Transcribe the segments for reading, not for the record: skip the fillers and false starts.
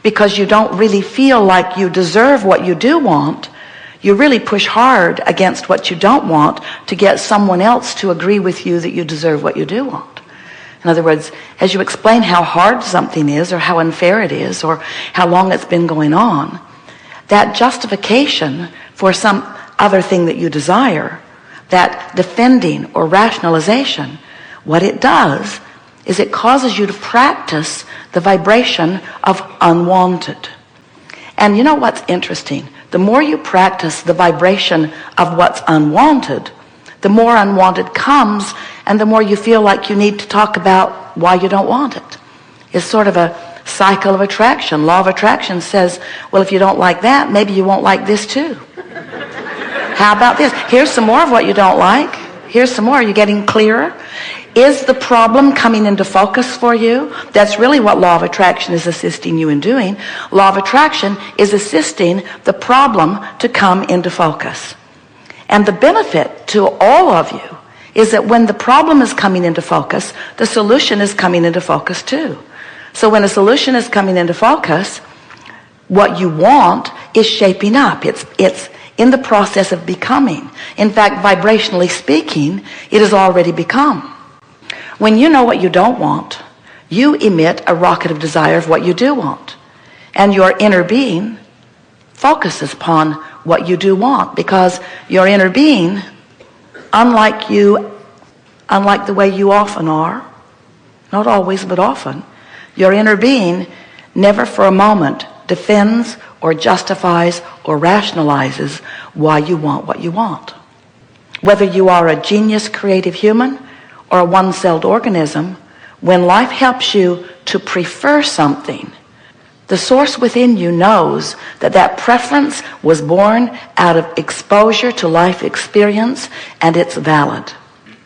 because you don't really feel like you deserve what you do want, you really push hard against what you don't want to get someone else to agree with you that you deserve what you do want. In other words, as you explain how hard something is, or how unfair it is, or how long it's been going on, that justification for some other thing that you desire, that defending or rationalization, what it does is it causes you to practice the vibration of unwanted. And you know what's interesting? The more you practice the vibration of what's unwanted, the more unwanted comes, and the more you feel like you need to talk about why you don't want it. It's sort of a cycle of attraction. Law of attraction says, well, if you don't like that, maybe you won't like this too. How about this? Here's some more of what you don't like. Here's some more. Are you getting clearer? Is the problem coming into focus for you? That's really what law of attraction is assisting you in doing. Law of attraction is assisting the problem to come into focus. And the benefit to all of you is that when the problem is coming into focus, the solution is coming into focus too. So when a solution is coming into focus, what you want is shaping up. It's in the process of becoming. In fact, vibrationally speaking, it has already become. When you know what you don't want, you emit a rocket of desire of what you do want. And your inner being focuses upon what you do want, because your inner being, unlike the way you often are, not always but often, your inner being never for a moment defends or justifies or rationalizes why you want what you want. Whether you are a genius creative human or a one-celled organism, when life helps you to prefer something, the source within you knows that that preference was born out of exposure to life experience, and it's valid.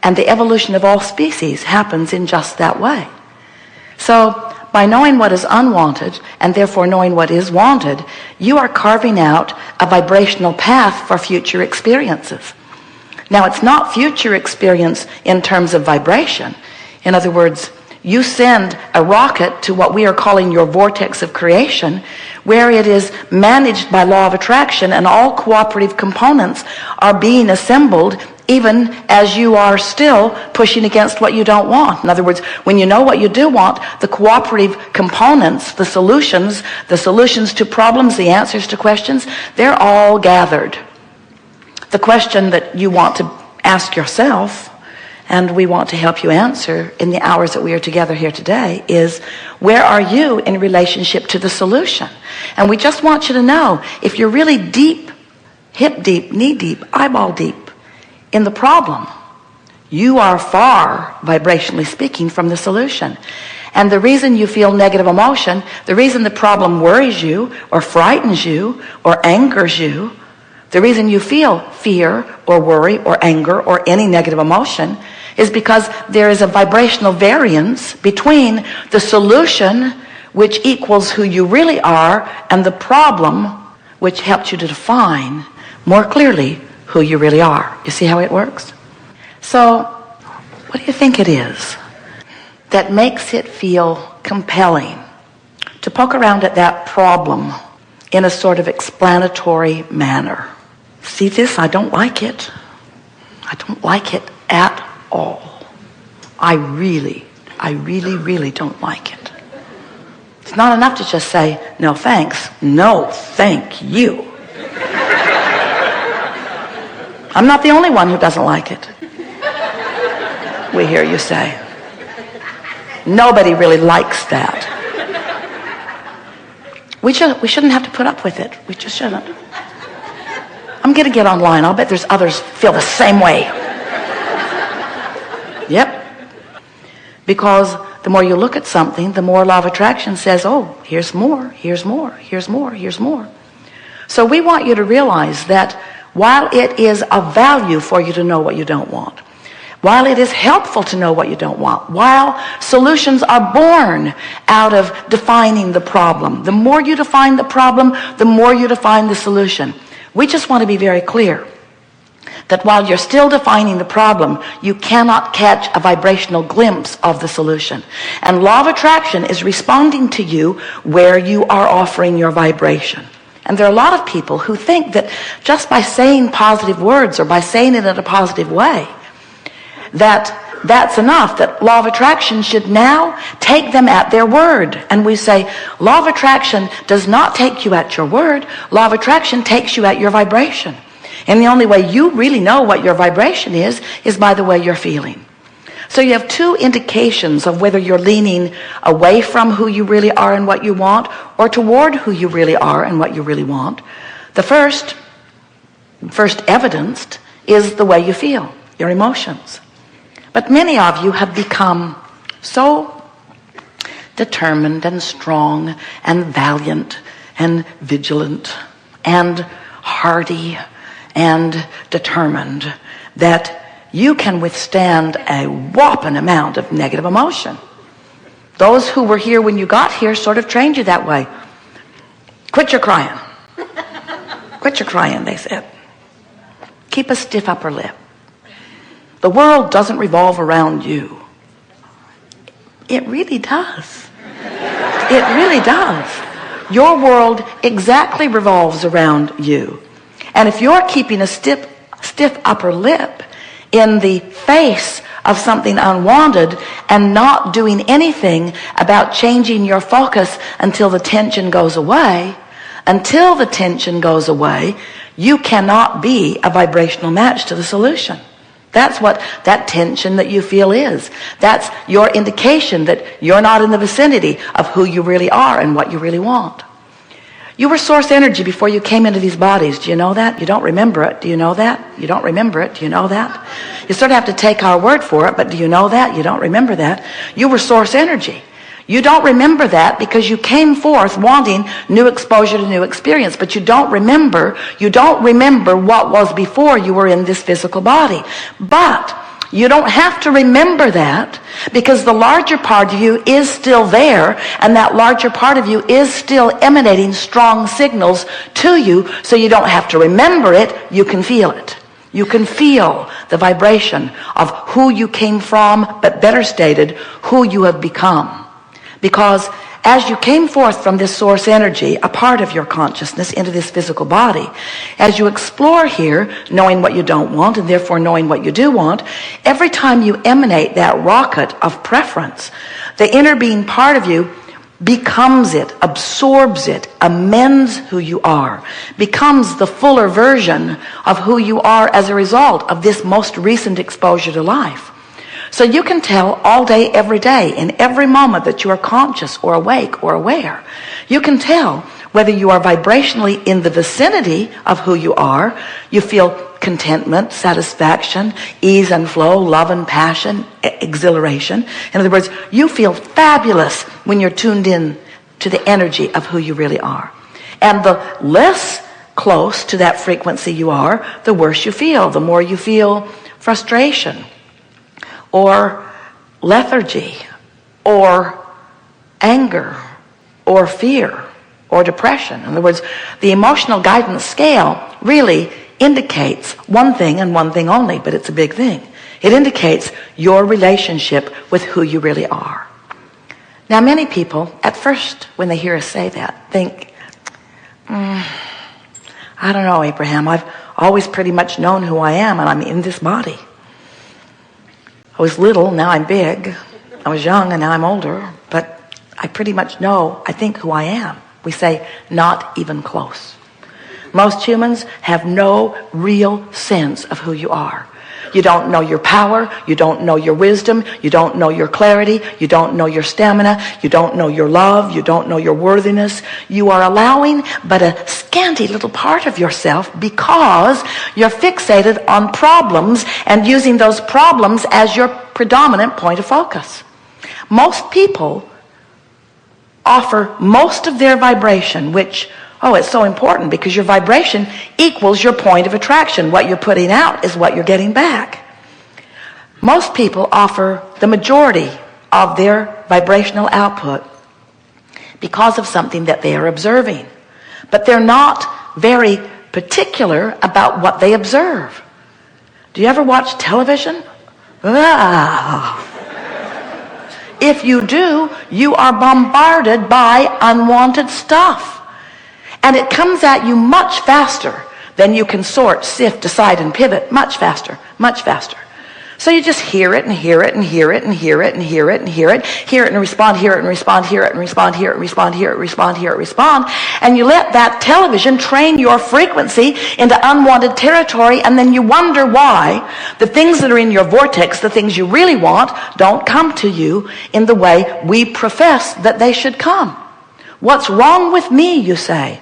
And the evolution of all species happens in just that way. So by knowing what is unwanted, and therefore knowing what is wanted, you are carving out a vibrational path for future experiences. Now, it's not future experience in terms of vibration. In other words, you send a rocket to what we are calling your vortex of creation, where it is managed by law of attraction, and all cooperative components are being assembled even as you are still pushing against what you don't want. In other words, when you know what you do want, the cooperative components, the solutions to problems, the answers to questions, they're all gathered. The question that you want to ask yourself, and we want to help you answer in the hours that we are together here today, is where are you in relationship to the solution? And we just want you to know, if you're really deep, hip deep, knee deep, eyeball deep in the problem, you are far, vibrationally speaking, from the solution. And the reason you feel negative emotion, the reason the problem worries you or frightens you or angers you, the reason you feel fear or worry or anger or any negative emotion is because there is a vibrational variance between the solution, which equals who you really are, and the problem, which helps you to define more clearly who you really are. You see how it works? So, what do you think it is that makes it feel compelling to poke around at that problem in a sort of explanatory manner? See this? I don't like it. I don't like it at all. I really don't like it. It's not enough to just say, no thanks. No, thank you. I'm not the only one who doesn't like it. We hear you say. Nobody really likes that. We shouldn't have to put up with it. We just shouldn't. I'm going to get online. I'll bet there's others feel the same way. Yep. Because the more you look at something, the more law of attraction says, oh, here's more, here's more, here's more, here's more. So we want you to realize that while it is of value for you to know what you don't want, while it is helpful to know what you don't want, while solutions are born out of defining the problem, the more you define the problem, the more you define the solution. We just want to be very clear that while you're still defining the problem, you cannot catch a vibrational glimpse of the solution. And law of attraction is responding to you where you are offering your vibration. And there are a lot of people who think that just by saying positive words or by saying it in a positive way, that's enough, that law of attraction should now take them at their word. And we say, law of attraction does not take you at your word. Law of attraction takes you at your vibration. And the only way you really know what your vibration is by the way you're feeling. So you have two indications of whether you're leaning away from who you really are and what you want, or toward who you really are and what you really want. The first evidenced is the way you feel, your emotions. But many of you have become so determined and strong and valiant and vigilant and hardy and determined that you can withstand a whopping amount of negative emotion. Those who were here when you got here sort of trained you that way. Quit your crying. Quit your crying, they said. Keep a stiff upper lip. The world doesn't revolve around you. It really does. It really does. Your world exactly revolves around you. And if you're keeping a stiff upper lip in the face of something unwanted and not doing anything about changing your focus until the tension goes away, you cannot be a vibrational match to the solution. That's what that tension that you feel is. That's your indication that you're not in the vicinity of who you really are and what you really want. You were source energy before you came into these bodies. Do you know that? You don't remember it. Do you know that? You don't remember it. Do you know that? You sort of have to take our word for it, but do you know that? You don't remember that. You were source energy. You don't remember that because you came forth wanting new exposure to new experience, but you don't remember what was before you were in this physical body. But you don't have to remember that because the larger part of you is still there, and that larger part of you is still emanating strong signals to you, so you don't have to remember it, you can feel it. You can feel the vibration of who you came from, but better stated, who you have become. Because as you came forth from this source energy, a part of your consciousness, into this physical body, as you explore here, knowing what you don't want and therefore knowing what you do want, every time you emanate that rocket of preference, the inner being part of you becomes it, absorbs it, amends who you are, becomes the fuller version of who you are as a result of this most recent exposure to life. So you can tell all day, every day, in every moment that you are conscious or awake or aware. You can tell whether you are vibrationally in the vicinity of who you are. You feel contentment, satisfaction, ease and flow, love and passion, exhilaration. In other words, you feel fabulous when you're tuned in to the energy of who you really are. And the less close to that frequency you are, the worse you feel. The more you feel frustration, or lethargy, or anger, or fear, or depression. In other words, the emotional guidance scale really indicates one thing and one thing only, but it's a big thing. It indicates your relationship with who you really are. Now, many people, at first, when they hear us say that, think, I don't know, Abraham, I've always pretty much known who I am, and I'm in this body. I was little, now I'm big. I was young, and now I'm older. But I pretty much know, I think, who I am. We say, not even close. Most humans have no real sense of who you are. You don't know your power. You don't know your wisdom. You don't know your clarity. You don't know your stamina. You don't know your love. You don't know your worthiness. You are allowing but a scanty little part of yourself because you're fixated on problems and using those problems as your predominant point of focus. Most people offer most of their vibration, which, it's so important because your vibration equals your point of attraction. What you're putting out is what you're getting back. Most people offer the majority of their vibrational output because of something that they are observing. But they're not very particular about what they observe. Do you ever watch television? Ah. If you do, you are bombarded by unwanted stuff. And it comes at you much faster than you can sort, sift, decide, and pivot. Much faster, much faster. So you just hear it and hear it and hear it and hear it and hear it and hear it, hear it and respond, hear it and respond, hear it and respond, hear it, respond, hear it, respond, hear it, respond. And you let that television train your frequency into unwanted territory, and then you wonder why the things that are in your vortex, the things you really want, don't come to you in the way we profess that they should come. What's wrong with me, you say?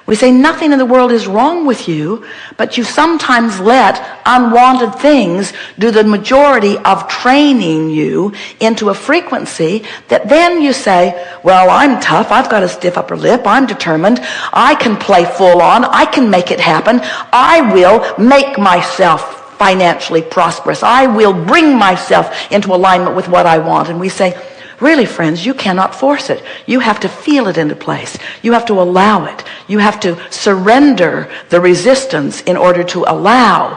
We say nothing in the world is wrong with you, but you sometimes let unwanted things do the majority of training you into a frequency that then you say, well, I'm tough, I've got a stiff upper lip, I'm determined, I can play full on, I can make it happen, I will make myself financially prosperous, I will bring myself into alignment with what I want. And we say, really, friends, you cannot force it. You have to feel it into place. You have to allow it. You have to surrender the resistance in order to allow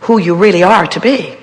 who you really are to be.